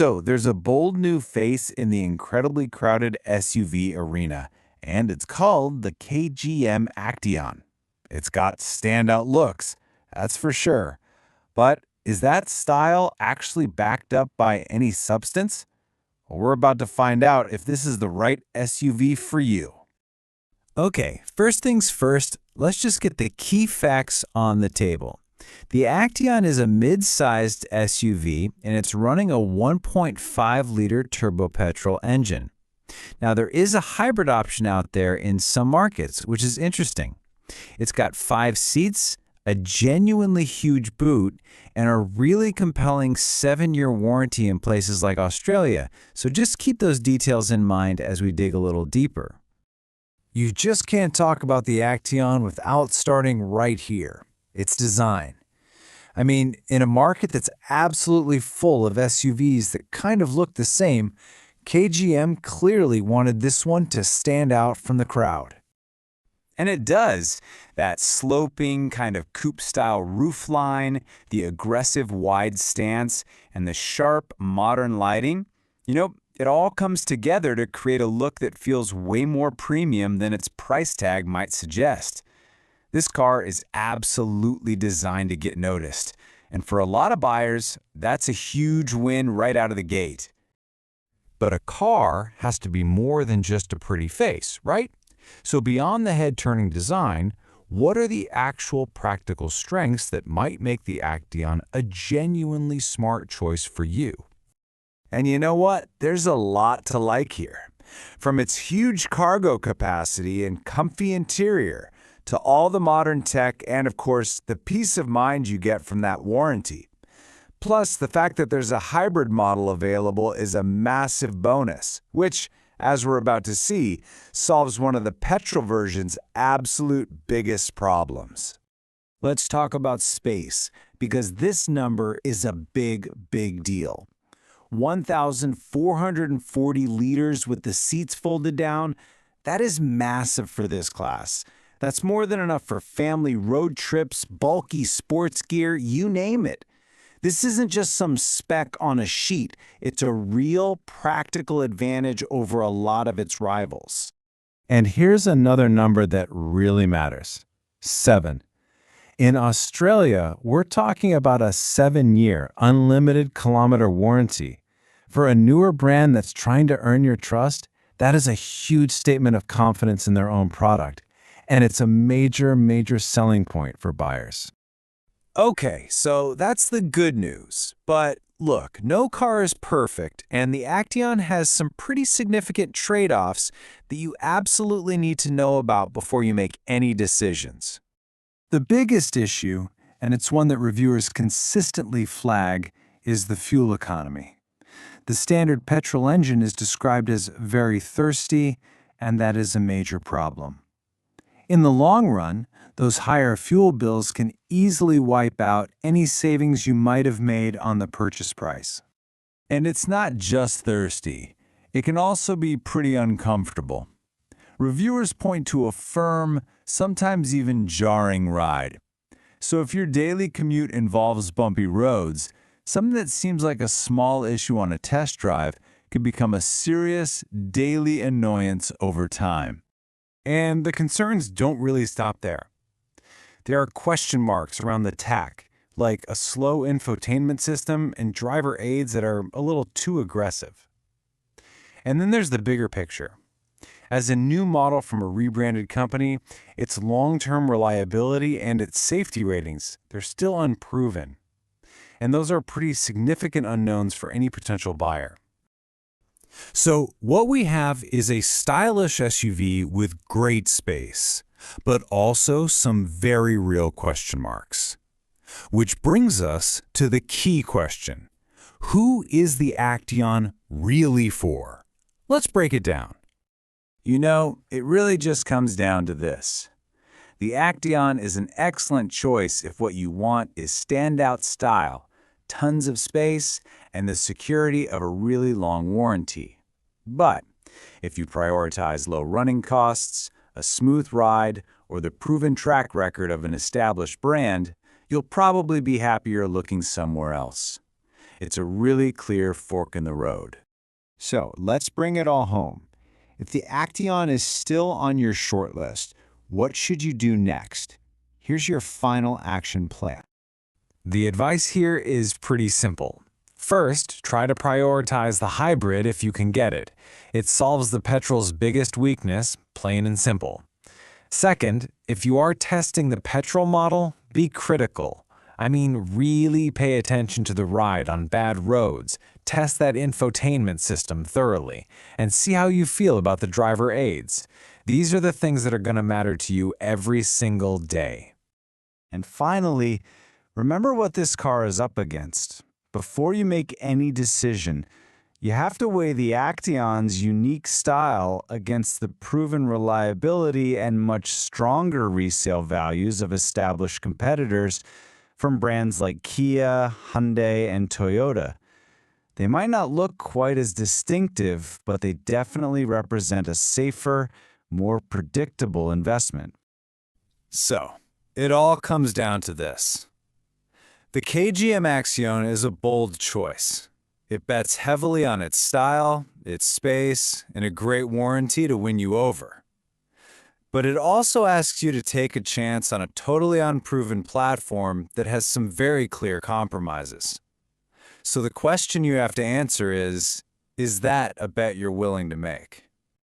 So, there's a bold new face in the incredibly crowded SUV arena, and it's called the KGM Actyon. It's got standout looks, that's for sure. But is that style actually backed up by any substance? Well, we're about to find out if this is the right SUV for you. Okay, first things first, let's just get the key facts on the table. The Actyon is a mid-sized SUV, and it's running a 1.5-liter turbo-petrol engine. Now, there is a hybrid option out there in some markets, which is interesting. It's got 5 seats, a genuinely huge boot, and a really compelling 7-year warranty in places like Australia, so just keep those details in mind as we dig a little deeper. You just can't talk about the Actyon without starting right here. Its design. I mean, in a market that's absolutely full of SUVs that kind of look the same, KGM clearly wanted this one to stand out from the crowd. And it does. That sloping kind of coupe-style roofline, the aggressive wide stance, and the sharp modern lighting. It all comes together to create a look that feels way more premium than its price tag might suggest. This car is absolutely designed to get noticed, and for a lot of buyers, that's a huge win right out of the gate. But a car has to be more than just a pretty face, right? So beyond the head-turning design, what are the actual practical strengths that might make the Actyon a genuinely smart choice for you? And you know what? There's a lot to like here. From its huge cargo capacity and comfy interior, to all the modern tech and, of course, the peace of mind you get from that warranty. Plus, the fact that there's a hybrid model available is a massive bonus, which, as we're about to see, solves one of the petrol version's absolute biggest problems. Let's talk about space, because this number is a big, big deal. 1,440 liters with the seats folded down, that is massive for this class. That's more than enough for family road trips, bulky sports gear, you name it. This isn't just some spec on a sheet. It's a real practical advantage over a lot of its rivals. And here's another number that really matters. 7. In Australia, we're talking about a 7-year, unlimited kilometer warranty. For a newer brand that's trying to earn your trust, that is a huge statement of confidence in their own product. And it's a major, major selling point for buyers. Okay, so that's the good news. But look, no car is perfect, and the Actyon has some pretty significant trade-offs that you absolutely need to know about before you make any decisions. The biggest issue, and it's one that reviewers consistently flag, is the fuel economy. The standard petrol engine is described as very thirsty, and that is a major problem. In the long run, those higher fuel bills can easily wipe out any savings you might have made on the purchase price. And it's not just thirsty. It can also be pretty uncomfortable. Reviewers point to a firm, sometimes even jarring ride. So if your daily commute involves bumpy roads, something that seems like a small issue on a test drive could become a serious daily annoyance over time. And the concerns don't really stop there. There are question marks around the tach, like a slow infotainment system and driver aids that are a little too aggressive. And then there's the bigger picture. As a new model from a rebranded company, its long-term reliability and its safety ratings, they're still unproven. And those are pretty significant unknowns for any potential buyer. So what we have is a stylish SUV with great space, but also some very real question marks. Which brings us to the key question. Who is the Actyon really for? Let's break it down. It really just comes down to this. The Actyon is an excellent choice if what you want is standout style, tons of space, and the security of a really long warranty. But if you prioritize low running costs, a smooth ride, or the proven track record of an established brand, you'll probably be happier looking somewhere else. It's a really clear fork in the road. So let's bring it all home. If the Actyon is still on your short list, what should you do next? Here's your final action plan. The advice here is pretty simple. First, try to prioritize the hybrid if you can get it. It solves the petrol's biggest weakness, plain and simple. Second, if you are testing the petrol model, be critical. I mean, really pay attention to the ride on bad roads, test that infotainment system thoroughly, and see how you feel about the driver aids. These are the things that are going to matter to you every single day. And finally, remember what this car is up against. Before you make any decision, you have to weigh the Actyon's unique style against the proven reliability and much stronger resale values of established competitors from brands like Kia, Hyundai, and Toyota. They might not look quite as distinctive, but they definitely represent a safer, more predictable investment. So, it all comes down to this. The KGM Actyon is a bold choice. It bets heavily on its style, its space, and a great warranty to win you over. But it also asks you to take a chance on a totally unproven platform that has some very clear compromises. So the question you have to answer is that a bet you're willing to make?